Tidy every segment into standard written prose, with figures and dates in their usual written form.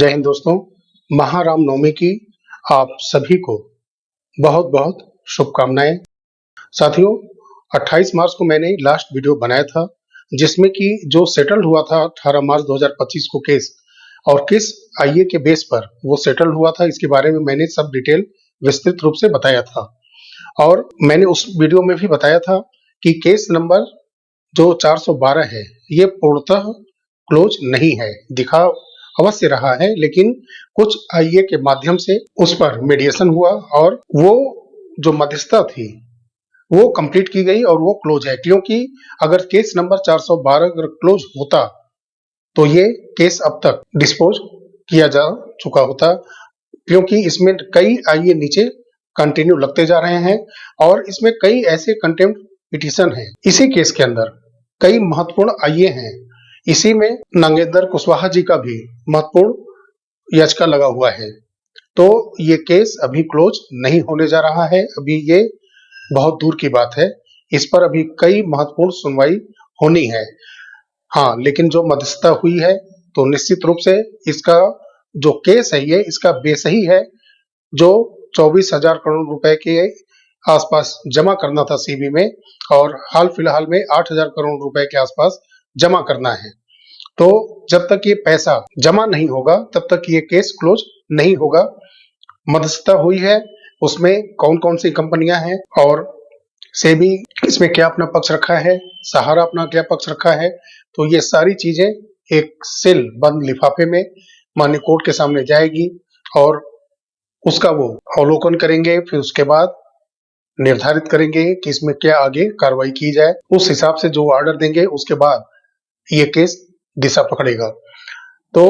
जय हिंद दोस्तों। महाराम नवमी की आप सभी को बहुत बहुत शुभकामनाएं। साथियों, 28 मार्च को मैंने लास्ट वीडियो बनाया था जिसमें कि जो सेटल हुआ था 18 मार्च 2025 को केस, और किस आईए के बेस पर वो सेटल हुआ था, इसके बारे में मैंने सब डिटेल विस्तृत रूप से बताया था। और मैंने उस वीडियो में भी बताया था कि केस नंबर जो 412 है ये पूर्णतः क्लोज नहीं है, दिखा अवश्य रहा है, लेकिन कुछ आईए के माध्यम से उस पर मीडिएशन हुआ और वो जो मध्यस्थता थी वो कंप्लीट की गई और वो क्लोज है। क्योंकि अगर केस नंबर 412 अगर क्लोज होता तो ये केस अब तक डिस्पोज किया जा चुका होता, क्योंकि इसमें कई आईए नीचे कंटिन्यू लगते जा रहे हैं और इसमें कई ऐसे कंटेम्प्ट पिटीशन हैं। इसी केस के अंदर कई महत्वपूर्ण आईए हैं। इसी में नागेंद्र कुशवाहा जी का भी महत्वपूर्ण याचिका लगा हुआ है। तो ये केस अभी क्लोज नहीं होने जा रहा है, अभी ये बहुत दूर की बात है। इस पर अभी कई महत्वपूर्ण सुनवाई होनी है। हाँ, लेकिन जो मध्यस्थता हुई है तो निश्चित रूप से इसका जो केस है ये इसका बेस ही है। जो 24,000 करोड़ रुपए के आसपास जमा करना था सीबी में, और हाल फिलहाल में 8,000 करोड़ रुपए के आसपास जमा करना है। तो जब तक ये पैसा जमा नहीं होगा तब तक ये केस क्लोज नहीं होगा। मध्यस्थता हुई है, उसमें कौन कौन सी कंपनियां हैं और सेबी इसमें क्या अपना पक्ष रखा है, सहारा अपना क्या पक्ष रखा है, तो ये सारी चीजें एक सील बंद लिफाफे में माननीय कोर्ट के सामने जाएगी और उसका वो अवलोकन करेंगे। फिर उसके बाद निर्धारित करेंगे कि इसमें क्या आगे कार्रवाई की जाए। उस हिसाब से जो ऑर्डर देंगे उसके बाद ये केस दिशा पकड़ेगा। तो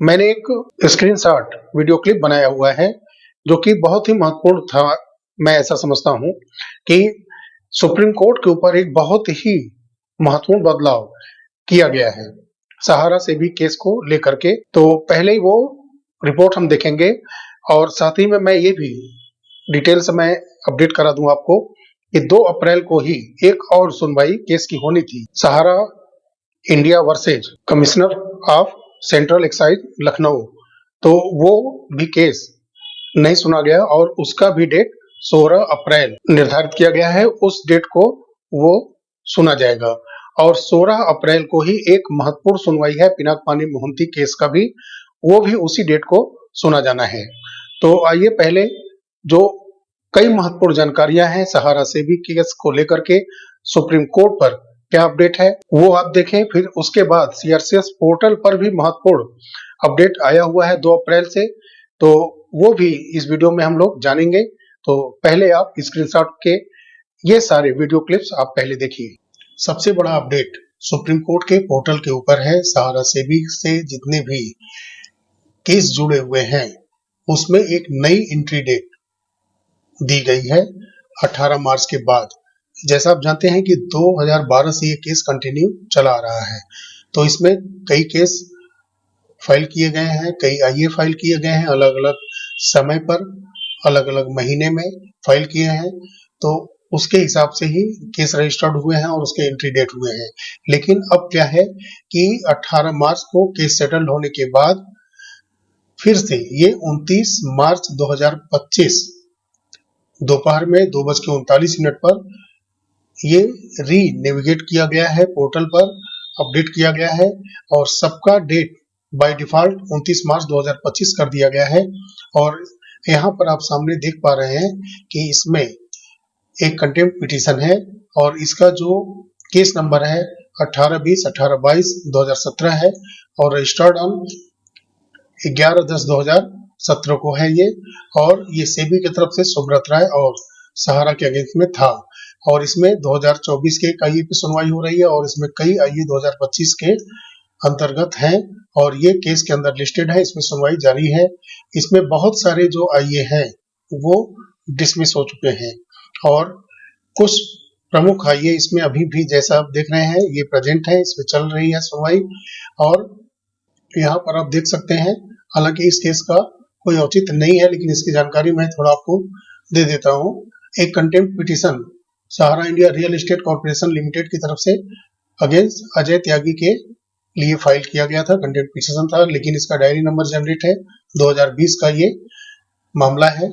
मैंने एक स्क्रीनशॉट वीडियो क्लिप बनाया हुआ है जो कि बहुत ही महत्वपूर्ण था। मैं ऐसा समझता हूं कि सुप्रीम कोर्ट के ऊपर एक बहुत ही महत्वपूर्ण बदलाव किया गया है सहारा से भी केस को लेकर के। तो पहले ही वो रिपोर्ट हम देखेंगे और साथ ही में मैं ये भी डिटेल से मैं अपडेट करा दूं आपको कि 2 अप्रैल को ही एक और सुनवाई केस की होनी थी, Sahara India versus commissioner of central excise Lucknow. तो वो भी केस नहीं सुना गया और उसका भी डेट 16 अप्रैल निर्धारित किया गया है। उस डेट को वो सुना जाएगा और 16 अप्रैल को ही एक महत्वपूर्ण सुनवाई है पिनाकपानी मोहंती केस का भी, वो भी उसी डेट को सुना जाना है। तो आइए पहले जो कई महत्वपूर्ण जानकारियां हैं सहारा से भी केस को लेकर के सुप्रीम कोर्ट पर क्या अपडेट है वो आप देखें। फिर उसके बाद सीआरसीएस पोर्टल पर भी महत्वपूर्ण अपडेट आया हुआ है 2 अप्रैल से, तो वो भी इस वीडियो में हम लोग जानेंगे। तो पहले आप स्क्रीनशॉट के ये सारे वीडियो क्लिप्स आप पहले देखिए। सबसे बड़ा अपडेट सुप्रीम कोर्ट के पोर्टल के ऊपर है। सहारा सेबी से जितने भी केस जुड़े हुए हैं उसमें एक नई एंट्री डेट दी गई है 18 मार्च के बाद। जैसा आप जानते हैं कि 2012 से ये केस कंटिन्यू चला आ रहा है, तो इसमें कई केस फाइल किए गए हैं, कई आईए फाइल किए गए हैं, अलग अलग समय पर अलग अलग महीने में फाइल किए हैं। तो उसके हिसाब से ही केस रजिस्टर्ड हुए हैं और उसके एंट्री डेट हुए हैं। लेकिन अब क्या है कि 18 मार्च को केस सेटल होने के बाद फिर से ये 29 मार्च 2025 दोपहर में 2:39 पर ये री नेविगेट किया गया है, पोर्टल पर अपडेट किया गया है और सबका डेट बाय डिफॉल्ट 29 मार्च 2025 कर दिया गया है। और यहाँ पर आप सामने देख पा रहे हैं कि इसमें एक कंटेम्प्ट पिटीशन है और इसका जो केस नंबर है 1820/1822/2017 है और रजिस्टर्ड ऑन 11/10/2017 को है ये। और ये सेबी की तरफ से सुब्रत राय और सहारा के अगेंस्ट में था और इसमें 2024 के एक आईए पे सुनवाई हो रही है और इसमें कई आईए 2025 के अंतर्गत हैं और ये केस के अंदर लिस्टेड है, इसमें सुनवाई जारी है। इसमें बहुत सारे जो आईए हैं वो डिसमिस हो चुके हैं और कुछ प्रमुख आईए इसमें अभी भी, जैसा आप देख रहे हैं, ये प्रेजेंट है, इसमें चल रही है सुनवाई। और यहाँ पर आप देख सकते हैं, हालांकि इस केस का कोई औचित्य नहीं है लेकिन इसकी जानकारी मैं थोड़ा आपको दे देता हूँ। एक contempt petition Sahara India real estate corporation limited की तरफ से अगेंस्ट अजय त्यागी के लिए फाइल किया गया था, कंटेम्प्ट पिटीशन था, लेकिन इसका डायरी नंबर जनरेट है 2020 का ये मामला है।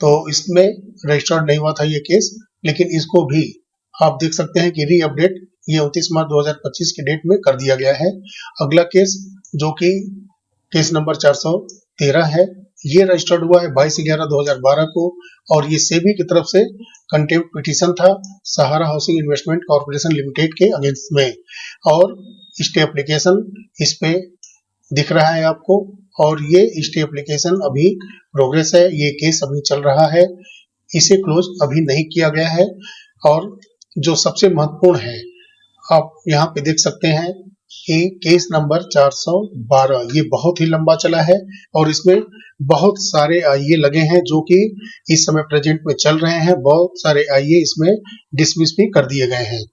तो इसमें रजिस्टर्ड नहीं हुआ था ये केस, लेकिन इसको भी आप देख सकते हैं कि री अपडेट ये 29 मार्च 2025 की डेट में कर दिया गया है। अगला केस जो कि केस नंबर 413 है, ये रजिस्टर्ड हुआ है 22/11/2012 को, और ये सेबी की तरफ से कंटेम्प्ट पिटीशन था सहारा हाउसिंग इन्वेस्टमेंट कॉर्पोरेशन लिमिटेड के अगेंस्ट में, और स्टे एप्लीकेशन इस पे दिख रहा है आपको, और ये स्टे एप्लीकेशन अभी प्रोग्रेस है, ये केस अभी चल रहा है, इसे क्लोज अभी नहीं किया गया है। और जो सबसे महत्वपूर्ण है, आप यहाँ पे देख सकते हैं कि केस नंबर 412 ये बहुत ही लंबा चला है, और इसमें बहुत सारे आईए लगे हैं जो कि इस समय प्रेजेंट में चल रहे हैं। बहुत सारे आईए इसमें डिसमिस भी कर दिए गए हैं।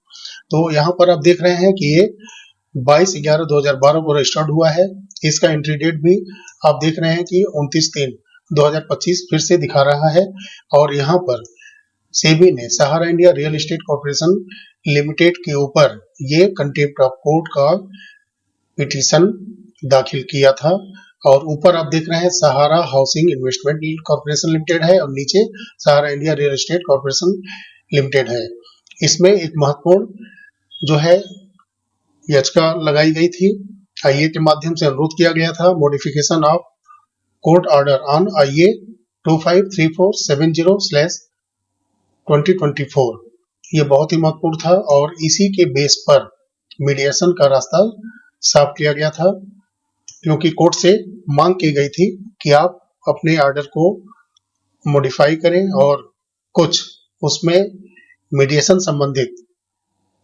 तो यहाँ पर आप देख रहे हैं कि ये 22/11/2012 को रजिस्टर्ड हुआ है। इसका एंट्री डेट भी आप देख रहे हैं कि 29/3/2025 फिर से दिखा रहा है, और यहाँ पर सेबी ने Sahara India real estate corporation limited के ऊपर ये कंटेम्प्ट ऑफ कोर्ट का पिटीशन दाखिल किया था, और ऊपर आप देख रहे हैं Sahara housing investment corporation limited है, और नीचे Sahara India real estate corporation limited है। इसमें एक महत्वपूर्ण जो है याचिका लगाई गई थी, आईए के माध्यम से अनुरोध किया गया था modification of court order on आईए 253470/2024। ये बहुत ही महत्वपूर्ण था, और इसी के बेस पर मीडिएशन का रास्ता साफ किया गया था, क्योंकि कोर्ट से मांग की गई थी कि आप अपने ऑर्डर को मॉडिफाई करें और कुछ उसमें मीडिएशन संबंधित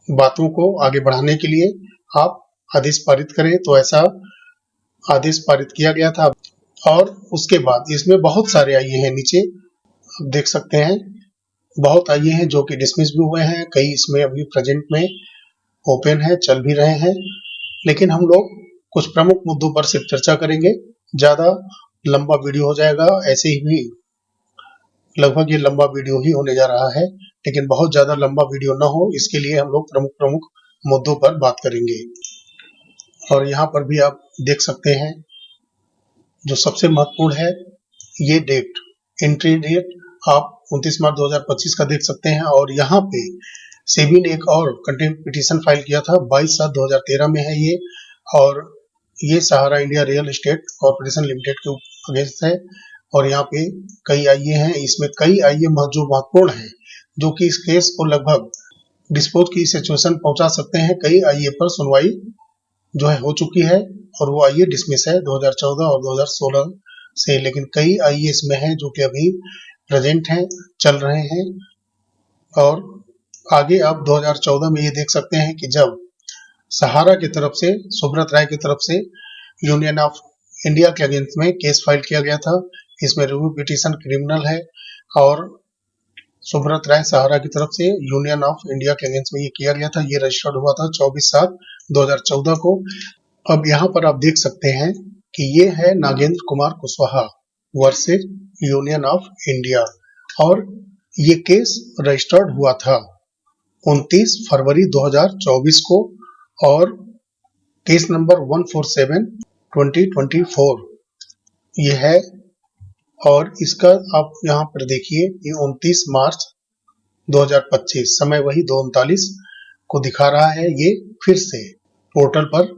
बातों को आगे बढ़ाने के लिए आप आदेश पारित करें। तो ऐसा आदेश पारित किया गया था, और उसके बाद इसमें बहुत सारे आईए हैं, नीचे आप देख सकते हैं बहुत आईए हैं जो कि डिसमिस भी हुए हैं, कई इसमें अभी प्रेजेंट में ओपन है, चल भी रहे हैं। लेकिन हम लोग कुछ प्रमुख मुद्दों पर सिर्फ चर्चा करेंगे, ज्यादा लंबा वीडियो हो जाएगा, ऐसे ही भी लगभग ये लंबा वीडियो ही होने जा रहा है, लेकिन बहुत ज्यादा लंबा वीडियो ना हो इसके लिए हम लोग प्रमुख प्रमुख मुद्दों पर बात करेंगे। और यहाँ पर भी आप देख सकते हैं जो सबसे महत्वपूर्ण है, ये डेट एंट्री डेट आप 29 मार्च 2025 का देख सकते हैं, और यहाँ पे सेबी ने एक और कंटेम्प्ट पिटीशन फाइल किया था 22/7/2013 में है ये, और ये Sahara India real estate corporation limited के अगेंस्ट है, और यहाँ पे कई आईए हैं, इसमें कई आईए जो महत्वपूर्ण हैं जो कि इस केस को लगभग डिस्पोज की सिचुएशन पहुंचा सकते हैं। कई आईए पर सुनवाई जो है हो चुकी है, और वो आईए डिसमिस है 2014 और 2016 से, लेकिन कई आईए इसमें हैं जो कि अभी प्रेजेंट हैं, चल रहे हैं। और आगे आप 2014 में ये देख सकते हैं कि जब सहारा की तरफ से, सुब्रत राय की तरफ से यूनियन ऑफ इंडिया के अगेंस्ट में केस फाइल किया गया था, इसमें रिव्यू पिटीशन क्रिमिनल है, और सुब्रत राय सहारा की तरफ से यूनियन ऑफ इंडिया के अगेंस्ट में ये किया गया था। ये रजिस्टर्ड हुआ था 24/7/2014 को। अब यहाँ पर आप देख सकते हैं कि ये है Nagendra Kumar Kushwaha versus union of India, और ये केस रजिस्टर्ड हुआ था 29 फरवरी 2024 को, और केस नंबर 147/2024 ये है। और इसका आप यहाँ पर देखिए, ये 29 मार्च 2025 समय वही 2:39 को दिखा रहा है। ये फिर से पोर्टल पर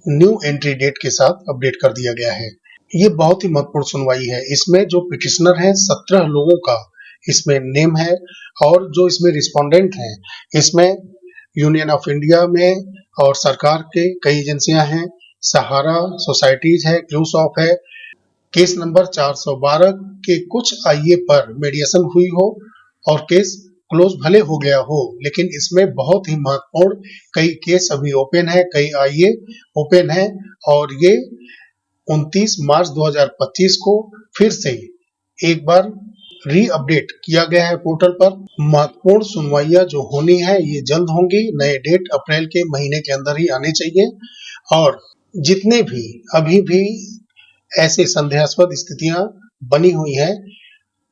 न्यू एंट्री डेट के साथ अपडेट कर दिया गया है। ये बहुत ही महत्वपूर्ण सुनवाई है। इसमें जो पिटिशनर हैं 17 लोगों का इसमें नेम है, और जो इसमें रिस्पोंडेंट हैं इसमें यूनियन ऑफ इंडिया में और सरकार के कई एजेंसियां हैं, सहारा सोसाइटीज है, क्लूसॉफ है। केस नंबर 412 के कुछ आईए पर मीडिएशन हुई हो और केस क्लोज भले हो गया हो, लेकिन इसमें बहुत ही महत्वपूर्ण कई केस अभी ओपन है, कई आईए ओपन है, और ये 29 मार्च 2025 को फिर से एक बार री अपडेट किया गया है पोर्टल पर। महत्वपूर्ण सुनवाइयां जो होनी है ये जल्द होंगी, नए डेट अप्रैल के महीने के अंदर ही आने चाहिए, और जितने भी अभी भी ऐसे संदेहास्पद स्थितियां बनी हुई हैं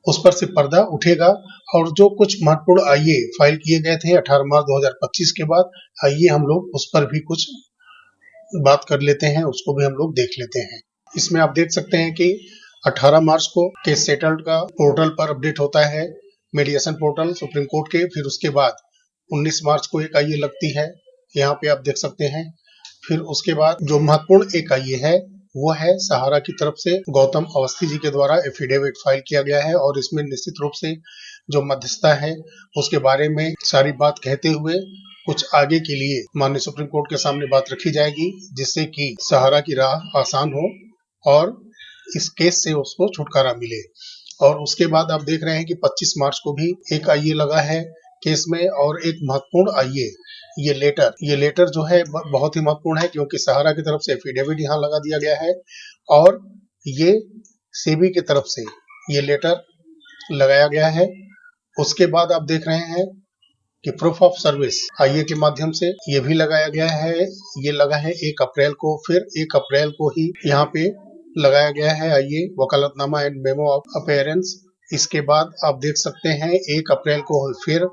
उस पर से पर्दा उठेगा, और जो कुछ महत्वपूर्ण आईए फाइल किए गए थे 18 मार्च 2025 के बाद, आइए हम लोग उस पर भी कुछ बात कर लेते हैं, उसको भी हम लोग देख लेते हैं। इसमें आप देख सकते हैं कि 18 मार्च को केस सेटल्ड का पोर्टल पर अपडेट होता है, मीडिएशन पोर्टल सुप्रीम कोर्ट के। फिर उसके बाद 19 मार्च को एक आईए लगती है, यहाँ पे आप देख सकते हैं। फिर उसके बाद जो महत्वपूर्ण एक आईए है वो है सहारा की तरफ से गौतम अवस्थी जी के द्वारा एफिडेविट फाइल किया गया है, और इसमें निश्चित रूप से जो मध्यस्थता है उसके बारे में सारी बात कहते हुए कुछ आगे के लिए माननीय सुप्रीम कोर्ट के सामने बात रखी जाएगी, जिससे कि सहारा की राह आसान हो और इस केस से उसको छुटकारा मिले। और उसके बाद आप देख रहे हैं कि 25 मार्च को भी एक आईए लगा है केस में, और एक महत्वपूर्ण आईए ये लेटर जो है बहुत ही महत्वपूर्ण है, क्योंकि सहारा की तरफ से एफिडेविट यहाँ लगा दिया गया है और ये सेबी की तरफ से ये लेटर लगाया गया है। उसके बाद आप देख रहे हैं कि प्रूफ ऑफ सर्विस आईए के माध्यम से ये भी लगाया गया है, ये लगा है 1 अप्रैल को। फिर 1 अप्रैल को ही यहाँ पे लगाया गया है आईए वकालतनामा एंड मेमो ऑफ अपेयरेंस। इसके बाद आप देख सकते हैं 1 अप्रैल को फिर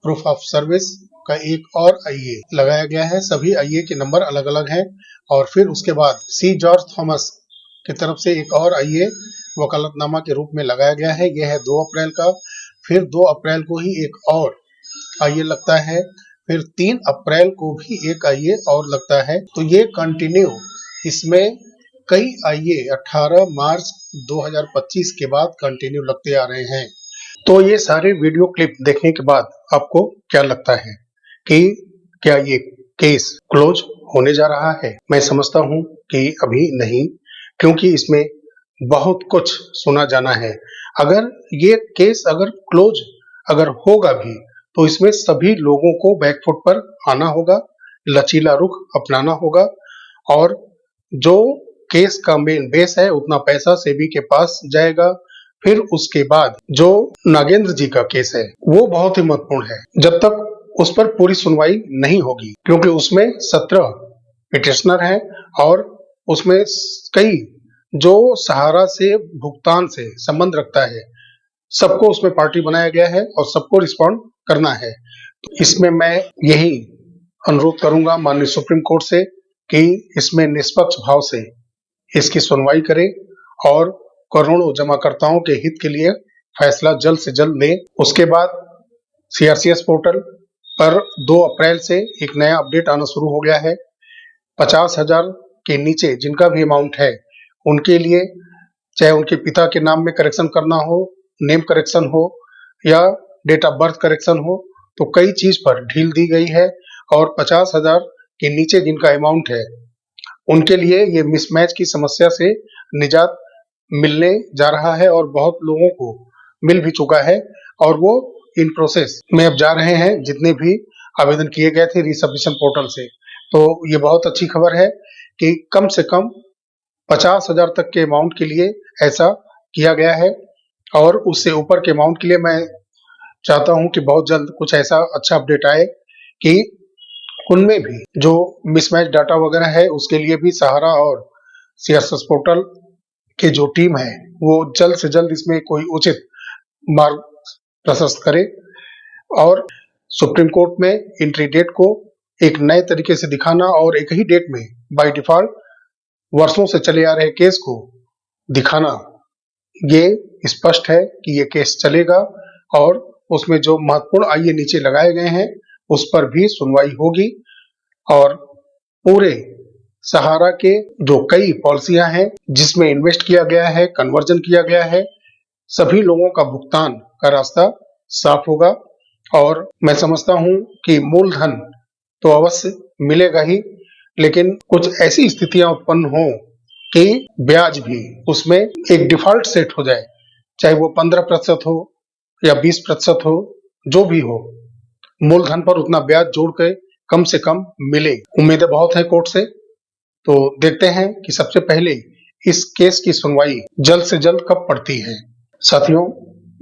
प्रूफ ऑफ सर्विस का एक और आईए लगाया गया है। सभी आईए के नंबर अलग अलग हैं। और फिर उसके बाद सी जॉर्ज थॉमस की तरफ से एक और आईए वकालतनामा के रूप में लगाया गया है, यह है 2 अप्रैल का। फिर 2 अप्रैल को ही एक और आईए लगता है, फिर 3 अप्रैल को भी एक आईए और लगता है। तो ये कंटिन्यू इसमें कई आईए 18 मार्च 2025 के बाद कंटिन्यू लगते आ रहे हैं। तो ये सारे वीडियो क्लिप देखने के बाद आपको क्या लगता है कि क्या ये केस क्लोज होने जा रहा है? मैं समझता हूं कि अभी नहीं, क्योंकि इसमें बहुत कुछ सुना जाना है। अगर ये केस अगर क्लोज अगर होगा भी तो इसमें सभी लोगों को बैकफुट पर आना होगा, लचीला रुख अपनाना होगा, और जो केस का मेन बेस है उतना पैसा सेबी के पास जाएगा। फिर उसके बाद जो नागेंद्र जी का केस है वो बहुत ही महत्वपूर्ण है, जब तक उस पर पूरी सुनवाई नहीं होगी, क्योंकि उसमें 17 पिटिशनर हैं और उसमें कई जो सहारा से भुगतान से संबंध रखता है सबको उसमें पार्टी बनाया गया है और सबको रिस्पॉन्ड करना है। तो इसमें मैं यही अनुरोध करूंगा माननीय सुप्रीम कोर्ट से कि इसमें निष्पक्ष भाव से इसकी सुनवाई करे और करोड़ों जमाकर्ताओं के हित के लिए फैसला जल्द से जल्द ले। उसके बाद सीआरसीएस पोर्टल पर 2 अप्रैल से एक नया अपडेट आना शुरू हो गया है। 50,000 के नीचे जिनका भी अमाउंट है उनके लिए, चाहे उनके पिता के नाम में करेक्शन करना हो, नेम करेक्शन हो या डेट ऑफ बर्थ करेक्शन हो, तो कई चीज पर ढील दी गई है। और 50,000 के नीचे जिनका अमाउंट है उनके लिए ये मिसमैच की समस्या से निजात मिलने जा रहा है, और बहुत लोगों को मिल भी चुका है और वो इन प्रोसेस में अब जा रहे हैं जितने भी आवेदन किए गए थे रिसबमिशन पोर्टल से। तो ये बहुत अच्छी खबर है कि कम से कम 50,000 तक के अमाउंट के लिए ऐसा किया गया है, और उससे ऊपर के अमाउंट के लिए मैं चाहता हूं कि बहुत जल्द कुछ ऐसा अच्छा अपडेट आए कि उनमें भी जो मिसमैच डाटा वगैरह है उसके लिए भी सहारा और सीआरसीएस पोर्टल की जो टीम है वो जल्द से जल्द इसमें कोई उचित मार्ग प्रशस्त करे, और सुप्रीम कोर्ट में एंट्री डेट को एक नए तरीके से दिखाना और एक ही डेट में बाय डिफॉल्ट वर्षों से चले आ रहे केस को दिखाना, ये स्पष्ट है कि ये केस चलेगा और उसमें जो महत्वपूर्ण आईए नीचे लगाए गए हैं उस पर भी सुनवाई होगी। और पूरे सहारा के जो कई पॉलिसियां हैं जिसमें इन्वेस्ट किया गया है, कन्वर्जन किया गया है, सभी लोगों का भुगतान का रास्ता साफ होगा। और मैं समझता हूं कि मूलधन तो अवश्य मिलेगा ही, लेकिन कुछ ऐसी स्थितियां उत्पन्न हो कि ब्याज भी उसमें एक डिफॉल्ट सेट हो जाए, चाहे वो 15% हो या 20% हो, जो भी हो, मूलधन पर उतना ब्याज जोड़ के कम से कम मिले। उम्मीदें बहुत है कोर्ट से, तो देखते हैं कि सबसे पहले इस केस की सुनवाई जल्द से जल्द कब पड़ती है। साथियों,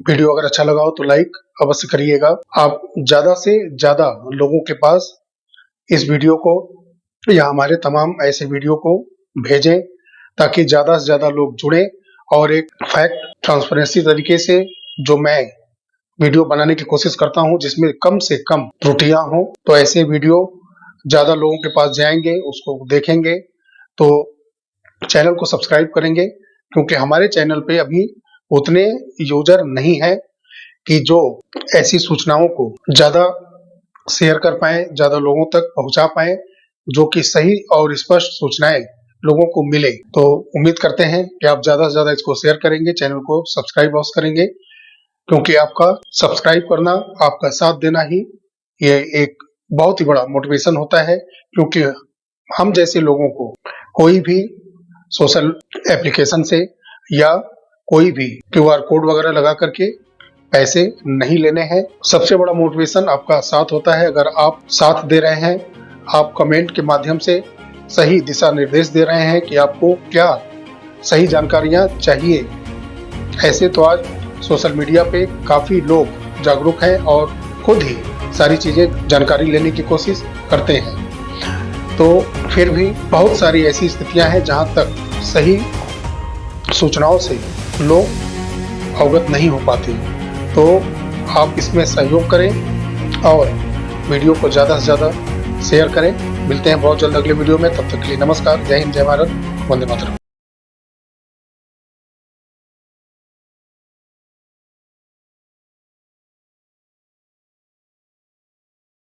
वीडियो अगर अच्छा लगा हो तो लाइक अवश्य करिएगा। आप ज्यादा से ज्यादा लोगों के पास इस वीडियो को या हमारे तमाम ऐसे वीडियो को भेजें, ताकि ज्यादा से ज्यादा लोग जुड़े और एक फैक्ट ट्रांसपेरेंसी तरीके से जो मैं वीडियो बनाने की कोशिश करता हूं जिसमें कम से कम त्रुटियां हो, तो ऐसे वीडियो ज़्यादा लोगों के पास जाएंगे, उसको देखेंगे, तो चैनल को सब्सक्राइब करेंगे, क्योंकि हमारे चैनल पे अभी उतने यूजर नहीं है कि जो ऐसी सूचनाओं को ज़्यादा शेयर कर पाएँ, ज़्यादा लोगों तक पहुंचा पाएँ, जो कि सही और स्पष्ट सूचनाएं लोगों को मिले। तो उम्मीद करते हैं कि आप ज़्यादा से ज़्यादा इसको शेयर करेंगे, चैनल को सब्सक्राइब अवश्य करेंगे, क्योंकि आपका सब्सक्राइब करना, आपका साथ देना ही ये एक बहुत ही बड़ा मोटिवेशन होता है। क्योंकि हम जैसे लोगों को कोई भी सोशल एप्लीकेशन से या कोई भी क्यूआर कोड वगैरह लगा करके पैसे नहीं लेने हैं। सबसे बड़ा मोटिवेशन आपका साथ होता है। अगर आप साथ दे रहे हैं, आप कमेंट के माध्यम से सही दिशा निर्देश दे रहे हैं कि आपको क्या सही जानकारियां चाहिए, ऐसे तो आज सोशल मीडिया पे काफ़ी लोग जागरूक हैं और खुद ही सारी चीज़ें जानकारी लेने की कोशिश करते हैं। तो फिर भी बहुत सारी ऐसी स्थितियां हैं जहां तक सही सूचनाओं से लोग अवगत नहीं हो पाते। तो आप इसमें सहयोग करें और वीडियो को ज़्यादा से ज़्यादा शेयर करें। मिलते हैं बहुत जल्द अगले वीडियो में, तब तक के लिए नमस्कार, जय हिंद, जय भारत, वंदे मातरम।